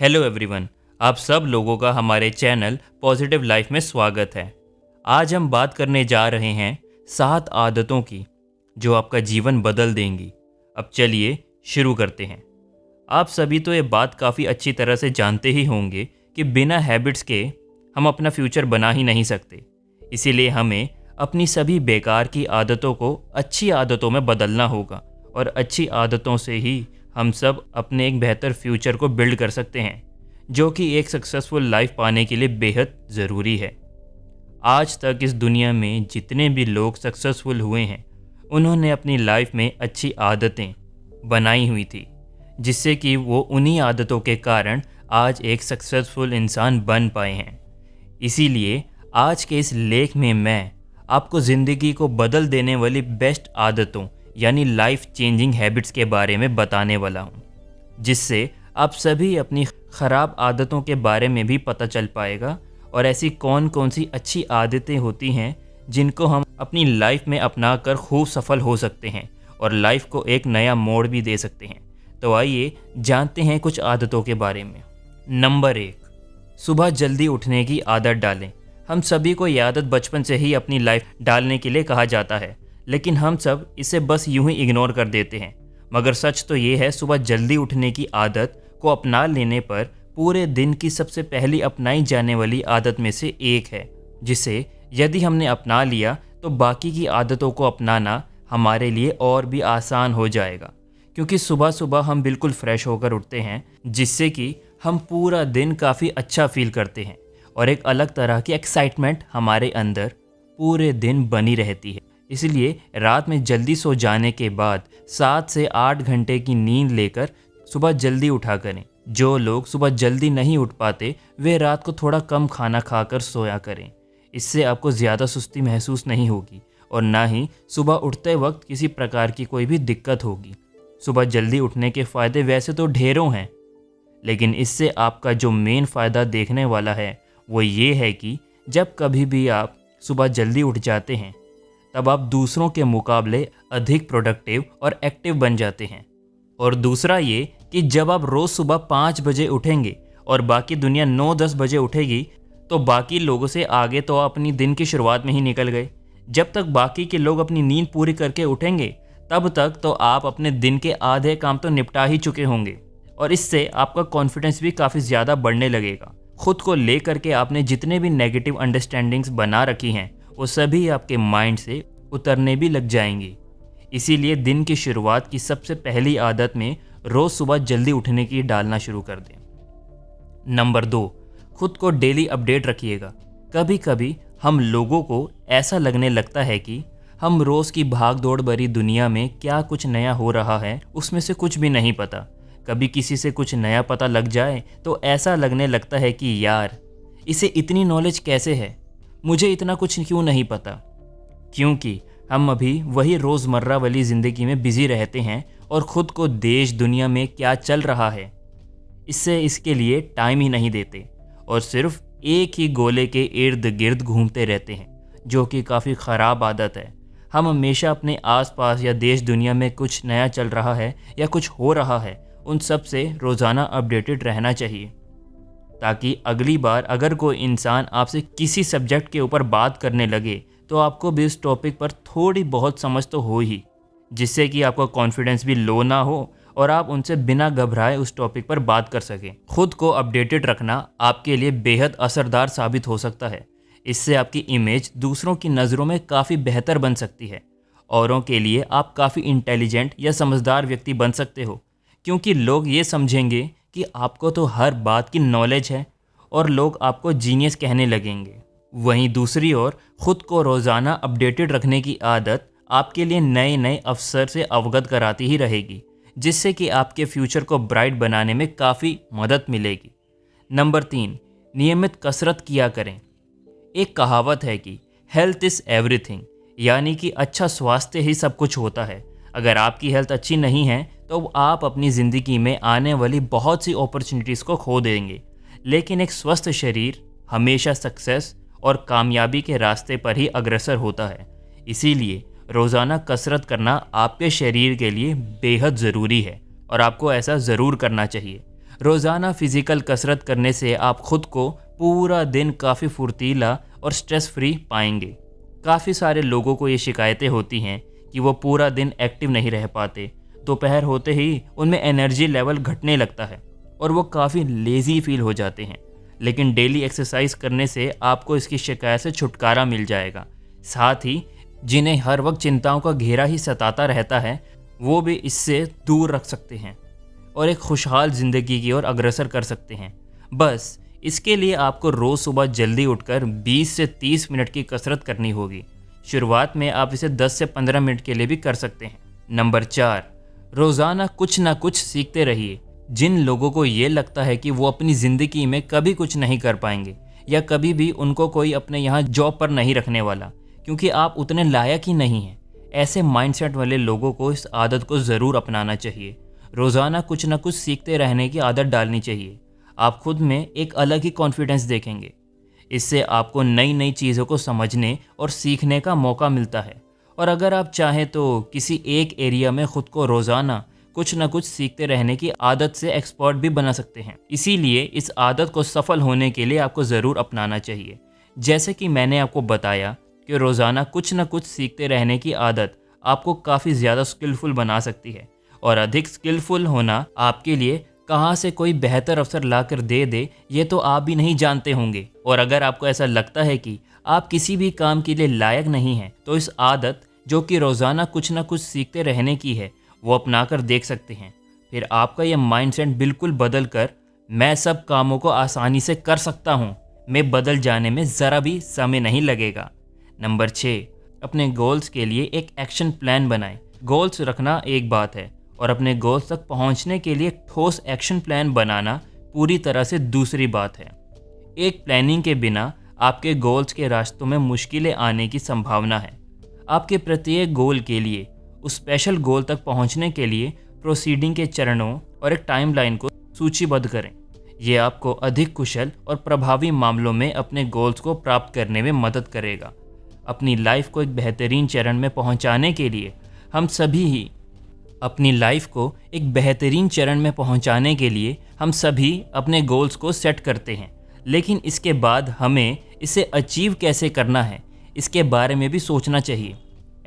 Hello everyone, आप सब लोगों का हमारे चैनल पॉजिटिव लाइफ में स्वागत है। आज हम बात करने जा रहे हैं 7 आदतों की जो आपका जीवन बदल देंगी। अब चलिए शुरू करते हैं। आप सभी तो ये बात काफ़ी अच्छी तरह से जानते ही होंगे कि बिना हैबिट्स के हम अपना फ्यूचर बना ही नहीं सकते। इसीलिए हमें अपनी सभी बेकार की आदतों को अच्छी आदतों में बदलना होगा और अच्छी आदतों से ही हम सब अपने एक बेहतर फ्यूचर को बिल्ड कर सकते हैं, जो कि एक सक्सेसफुल लाइफ पाने के लिए बेहद ज़रूरी है। आज तक इस दुनिया में जितने भी लोग सक्सेसफुल हुए हैं, उन्होंने अपनी लाइफ में अच्छी आदतें बनाई हुई थी, जिससे कि वो उन्हीं आदतों के कारण आज एक सक्सेसफुल इंसान बन पाए हैं। इसीलिए आज के इस लेख में मैं आपको ज़िंदगी को बदल देने वाली बेस्ट आदतों यानी लाइफ चेंजिंग हैबिट्स के बारे में बताने वाला हूँ, जिससे आप सभी अपनी ख़राब आदतों के बारे में भी पता चल पाएगा और ऐसी कौन कौन सी अच्छी आदतें होती हैं जिनको हम अपनी लाइफ में अपना कर खूब सफल हो सकते हैं और लाइफ को एक नया मोड़ भी दे सकते हैं। तो आइए जानते हैं कुछ आदतों के बारे में। नंबर 1, सुबह जल्दी उठने की आदत डालें। हम सभी को ये आदत बचपन से ही अपनी लाइफ डालने के लिए कहा जाता है, लेकिन हम सब इसे बस यूं ही इग्नोर कर देते हैं। मगर सच तो ये है, सुबह जल्दी उठने की आदत को अपना लेने पर पूरे दिन की सबसे पहली अपनाई जाने वाली आदत में से एक है, जिसे यदि हमने अपना लिया तो बाकी की आदतों को अपनाना हमारे लिए और भी आसान हो जाएगा। क्योंकि सुबह सुबह हम बिल्कुल फ्रेश होकर उठते हैं, जिससे कि हम पूरा दिन काफ़ी अच्छा फील करते हैं और एक अलग तरह की एक्साइटमेंट हमारे अंदर पूरे दिन बनी रहती है। इसलिए रात में जल्दी सो जाने के बाद 7 से 8 घंटे की नींद लेकर सुबह जल्दी उठा करें। जो लोग सुबह जल्दी नहीं उठ पाते, वे रात को थोड़ा कम खाना खाकर सोया करें। इससे आपको ज़्यादा सुस्ती महसूस नहीं होगी और ना ही सुबह उठते वक्त किसी प्रकार की कोई भी दिक्कत होगी। सुबह जल्दी उठने के फ़ायदे वैसे तो ढेरों हैं, लेकिन इससे आपका जो मेन फ़ायदा देखने वाला है वो ये है कि जब कभी भी आप सुबह जल्दी उठ जाते हैं, तब आप दूसरों के मुकाबले अधिक प्रोडक्टिव और एक्टिव बन जाते हैं। और दूसरा ये कि जब आप रोज़ सुबह 5 बजे उठेंगे और बाकी दुनिया 9-10 बजे उठेगी, तो बाकी लोगों से आगे तो आप अपनी दिन की शुरुआत में ही निकल गए। जब तक बाकी के लोग अपनी नींद पूरी करके उठेंगे, तब तक तो आप अपने दिन के आधे काम तो निपटा ही चुके होंगे और इससे आपका कॉन्फिडेंस भी काफ़ी ज़्यादा बढ़ने लगेगा। खुद को लेकर के आपने जितने भी नेगेटिव अंडरस्टैंडिंग्स बना रखी हैं, वो सभी आपके माइंड से उतरने भी लग जाएंगी। इसीलिए दिन की शुरुआत की सबसे पहली आदत में रोज़ सुबह जल्दी उठने की डालना शुरू कर दें। नंबर 2, खुद को डेली अपडेट रखिएगा। कभी कभी हम लोगों को ऐसा लगने लगता है कि हम रोज़ की भाग दौड़ भरी दुनिया में क्या कुछ नया हो रहा है उसमें से कुछ भी नहीं पता। कभी किसी से कुछ नया पता लग जाए तो ऐसा लगने लगता है कि यार, इसे इतनी नॉलेज कैसे है, मुझे इतना कुछ क्यों नहीं पता। क्योंकि हम अभी वही रोज़मर्रा वाली ज़िंदगी में बिज़ी रहते हैं और ख़ुद को देश दुनिया में क्या चल रहा है इसके लिए टाइम ही नहीं देते और सिर्फ एक ही गोले के इर्द गिर्द घूमते रहते हैं, जो कि काफ़ी ख़राब आदत है। हम हमेशा अपने आसपास या देश दुनिया में कुछ नया चल रहा है या कुछ हो रहा है, उन सब से रोज़ाना अपडेटेड रहना चाहिए, ताकि अगली बार अगर कोई इंसान आपसे किसी सब्जेक्ट के ऊपर बात करने लगे तो आपको भी इस टॉपिक पर थोड़ी बहुत समझ तो हो ही, जिससे कि आपका कॉन्फिडेंस भी लो ना हो और आप उनसे बिना घबराए उस टॉपिक पर बात कर सकें। खुद को अपडेटेड रखना आपके लिए बेहद असरदार साबित हो सकता है। इससे आपकी इमेज दूसरों की नज़रों में काफ़ी बेहतर बन सकती है। औरों के लिए आप काफ़ी इंटेलिजेंट या समझदार व्यक्ति बन सकते हो, क्योंकि लोग ये समझेंगे कि आपको तो हर बात की नॉलेज है और लोग आपको जीनियस कहने लगेंगे। वहीं दूसरी ओर खुद को रोज़ाना अपडेटेड रखने की आदत आपके लिए नए नए अवसर से अवगत कराती ही रहेगी, जिससे कि आपके फ्यूचर को ब्राइट बनाने में काफ़ी मदद मिलेगी। नंबर 3, नियमित कसरत किया करें। एक कहावत है कि हेल्थ इज़ एवरीथिंग, यानी कि अच्छा स्वास्थ्य ही सब कुछ होता है। अगर आपकी हेल्थ अच्छी नहीं है तो आप अपनी ज़िंदगी में आने वाली बहुत सी अपॉर्चुनिटीज़ को खो देंगे, लेकिन एक स्वस्थ शरीर हमेशा सक्सेस और कामयाबी के रास्ते पर ही अग्रसर होता है। इसीलिए रोज़ाना कसरत करना आपके शरीर के लिए बेहद ज़रूरी है और आपको ऐसा ज़रूर करना चाहिए। रोज़ाना फिज़िकल कसरत करने से आप खुद को पूरा दिन काफ़ी फुर्तीला और स्ट्रेस फ्री पाएंगे। काफ़ी सारे लोगों को ये शिकायतें होती हैं कि वो पूरा दिन एक्टिव नहीं रह पाते, दोपहर होते ही उनमें एनर्जी लेवल घटने लगता है और वो काफ़ी लेज़ी फील हो जाते हैं। लेकिन डेली एक्सरसाइज करने से आपको इसकी शिकायत से छुटकारा मिल जाएगा। साथ ही जिन्हें हर वक्त चिंताओं का घेरा ही सताता रहता है, वो भी इससे दूर रख सकते हैं और एक खुशहाल ज़िंदगी की ओर अग्रसर कर सकते हैं। बस इसके लिए आपको रोज़ सुबह जल्दी उठकर 20 से 30 मिनट की कसरत करनी होगी। शुरुआत में आप इसे 10 से 15 मिनट के लिए भी कर सकते हैं। नंबर 4, रोज़ाना कुछ ना कुछ सीखते रहिए। जिन लोगों को ये लगता है कि वो अपनी ज़िंदगी में कभी कुछ नहीं कर पाएंगे या कभी भी उनको कोई अपने यहाँ जॉब पर नहीं रखने वाला क्योंकि आप उतने लायक ही नहीं हैं, ऐसे माइंडसेट वाले लोगों को इस आदत को ज़रूर अपनाना चाहिए। रोज़ाना कुछ ना कुछ सीखते रहने की आदत डालनी चाहिए। आप खुद में एक अलग ही कॉन्फिडेंस देखेंगे। इससे आपको नई नई चीज़ों को समझने और सीखने का मौका मिलता है। और अगर आप चाहें तो किसी एक एरिया में खुद को रोज़ाना कुछ ना कुछ सीखते रहने की आदत से एक्सपर्ट भी बना सकते हैं। इसीलिए इस आदत को सफल होने के लिए आपको ज़रूर अपनाना चाहिए। जैसे कि मैंने आपको बताया कि रोज़ाना कुछ ना कुछ सीखते रहने की आदत आपको काफ़ी ज़्यादा स्किलफुल बना सकती है और अधिक स्किलफुल होना आपके लिए कहाँ से कोई बेहतर अवसर ला कर दे दे ये तो आप भी नहीं जानते होंगे। और अगर आपको ऐसा लगता है कि आप किसी भी काम के लिए लायक नहीं हैं, तो इस आदत जो कि रोज़ाना कुछ ना कुछ सीखते रहने की है वो अपना कर देख सकते हैं। फिर आपका यह माइंडसेट बिल्कुल बदल कर मैं सब कामों को आसानी से कर सकता हूँ में बदल जाने में ज़रा भी समय नहीं लगेगा। नंबर 6, अपने गोल्स के लिए एक एक्शन प्लान बनाएं। गोल्स रखना एक बात है और अपने गोल्स तक पहुंचने के लिए ठोस एक्शन प्लान बनाना पूरी तरह से दूसरी बात है। एक प्लानिंग के बिना आपके गोल्स के रास्तों में मुश्किलें आने की संभावना है। आपके प्रत्येक गोल के लिए उस स्पेशल गोल तक पहुंचने के लिए प्रोसीडिंग के चरणों और एक टाइमलाइन को सूचीबद्ध करें। ये आपको अधिक कुशल और प्रभावी मामलों में अपने गोल्स को प्राप्त करने में मदद करेगा। अपनी लाइफ को एक बेहतरीन चरण में पहुंचाने के लिए हम सभी अपने गोल्स को सेट करते हैं, लेकिन इसके बाद हमें इसे अचीव कैसे करना है इसके बारे में भी सोचना चाहिए।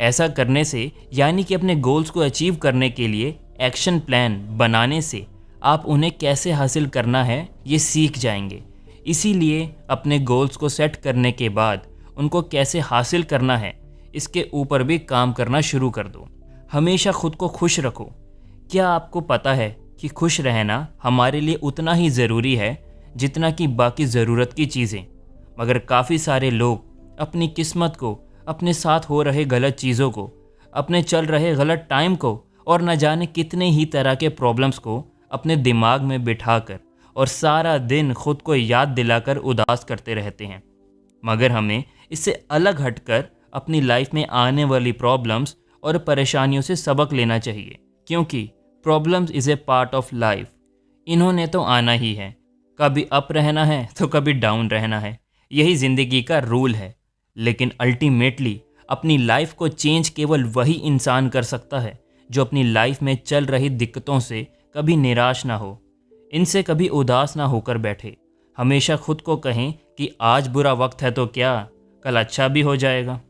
ऐसा करने से यानी कि अपने गोल्स को अचीव करने के लिए एक्शन प्लान बनाने से आप उन्हें कैसे हासिल करना है ये सीख जाएंगे। इसीलिए अपने गोल्स को सेट करने के बाद उनको कैसे हासिल करना है इसके ऊपर भी काम करना शुरू कर दो। हमेशा खुद को खुश रखो। क्या आपको पता है कि खुश रहना हमारे लिए उतना ही ज़रूरी है जितना कि बाकी ज़रूरत की चीज़ें? मगर काफ़ी सारे लोग अपनी किस्मत को, अपने साथ हो रहे गलत चीज़ों को, अपने चल रहे गलत टाइम को और न जाने कितने ही तरह के प्रॉब्लम्स को अपने दिमाग में बिठाकर और सारा दिन खुद को याद दिलाकर उदास करते रहते हैं। मगर हमें इससे अलग हटकर अपनी लाइफ में आने वाली प्रॉब्लम्स और परेशानियों से सबक लेना चाहिए, क्योंकि problems is a part of life. इन्होंने तो आना ही है, कभी अप रहना है तो कभी डाउन रहना है, यही ज़िंदगी का रूल है। लेकिन अल्टीमेटली अपनी लाइफ को चेंज केवल वही इंसान कर सकता है जो अपनी लाइफ में चल रही दिक्कतों से कभी निराश ना हो, इनसे कभी उदास ना होकर बैठे। हमेशा खुद को कहें कि आज बुरा वक्त है तो क्या, कल अच्छा भी हो जाएगा।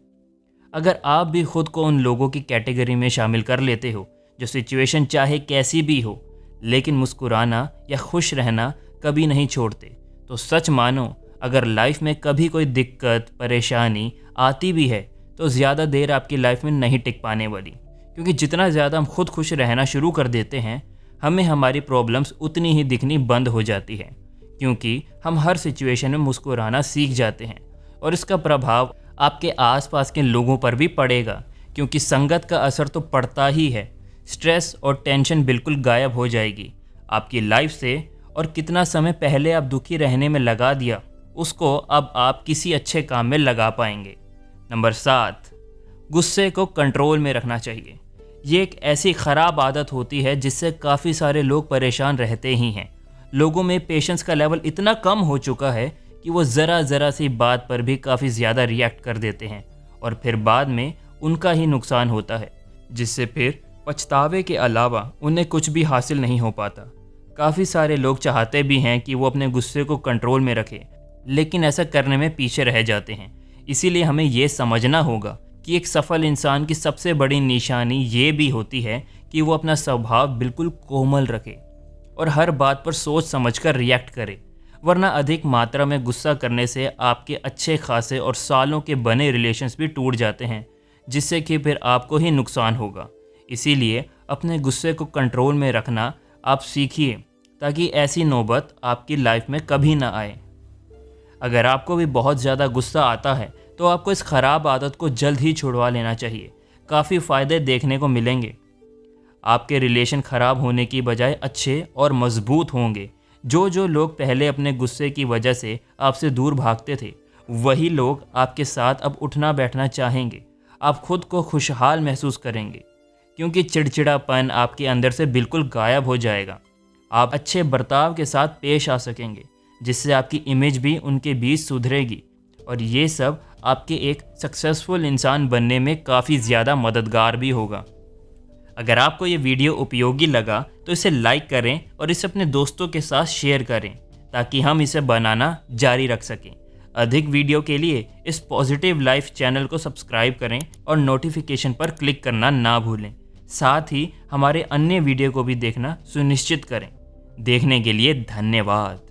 अगर आप भी खुद को उन लोगों की कैटेगरी में शामिल कर लेते हो जो सिचुएशन चाहे कैसी भी हो लेकिन मुस्कुराना या खुश रहना कभी नहीं छोड़ते, तो सच मानो अगर लाइफ में कभी कोई दिक्कत परेशानी आती भी है तो ज़्यादा देर आपकी लाइफ में नहीं टिक पाने वाली, क्योंकि जितना ज़्यादा हम खुद खुश रहना शुरू कर देते हैं हमें हमारी प्रॉब्लम्स उतनी ही दिखनी बंद हो जाती है, क्योंकि हम हर सिचुएशन में मुस्कुराना सीख जाते हैं और इसका प्रभाव आपके आसपास के लोगों पर भी पड़ेगा, क्योंकि संगत का असर तो पड़ता ही है। स्ट्रेस और टेंशन बिल्कुल गायब हो जाएगी आपकी लाइफ से और कितना समय पहले आप दुखी रहने में लगा दिया उसको अब आप किसी अच्छे काम में लगा पाएंगे। नंबर 7, गुस्से को कंट्रोल में रखना चाहिए। ये एक ऐसी ख़राब आदत होती है जिससे काफ़ी सारे लोग परेशान रहते ही हैं। लोगों में पेशेंस का लेवल इतना कम हो चुका है कि वो ज़रा सी बात पर भी काफ़ी ज़्यादा रिएक्ट कर देते हैं और फिर बाद में उनका ही नुकसान होता है, जिससे फिर पछतावे के अलावा उन्हें कुछ भी हासिल नहीं हो पाता। काफ़ी सारे लोग चाहते भी हैं कि वो अपने गुस्से को कंट्रोल में रखें, लेकिन ऐसा करने में पीछे रह जाते हैं। इसीलिए हमें ये समझना होगा कि एक सफल इंसान की सबसे बड़ी निशानी ये भी होती है कि वो अपना स्वभाव बिल्कुल कोमल रखे और हर बात पर सोच समझकर रिएक्ट करे। वरना अधिक मात्रा में गुस्सा करने से आपके अच्छे खासे और सालों के बने रिलेशंस भी टूट जाते हैं, जिससे कि फिर आपको ही नुकसान होगा। इसीलिए अपने गुस्से को कंट्रोल में रखना आप सीखिए, ताकि ऐसी नौबत आपकी लाइफ में कभी ना आए। अगर आपको भी बहुत ज़्यादा गुस्सा आता है तो आपको इस ख़राब आदत को जल्द ही छुड़वा लेना चाहिए। काफ़ी फ़ायदे देखने को मिलेंगे। आपके रिलेशन ख़राब होने की बजाय अच्छे और मजबूत होंगे। जो लोग पहले अपने गुस्से की वजह से आपसे दूर भागते थे, वही लोग आपके साथ अब उठना बैठना चाहेंगे। आप खुद को खुशहाल महसूस करेंगे, क्योंकि चिड़चिड़ापन आपके अंदर से बिल्कुल गायब हो जाएगा। आप अच्छे बर्ताव के साथ पेश आ सकेंगे, जिससे आपकी इमेज भी उनके बीच सुधरेगी और ये सब आपके एक सक्सेसफुल इंसान बनने में काफ़ी ज़्यादा मददगार भी होगा। अगर आपको ये वीडियो उपयोगी लगा तो इसे लाइक करें और इसे अपने दोस्तों के साथ शेयर करें, ताकि हम इसे बनाना जारी रख सकें। अधिक वीडियो के लिए इस पॉजिटिव लाइफ चैनल को सब्सक्राइब करें और नोटिफिकेशन पर क्लिक करना ना भूलें। साथ ही हमारे अन्य वीडियो को भी देखना सुनिश्चित करें। देखने के लिए धन्यवाद।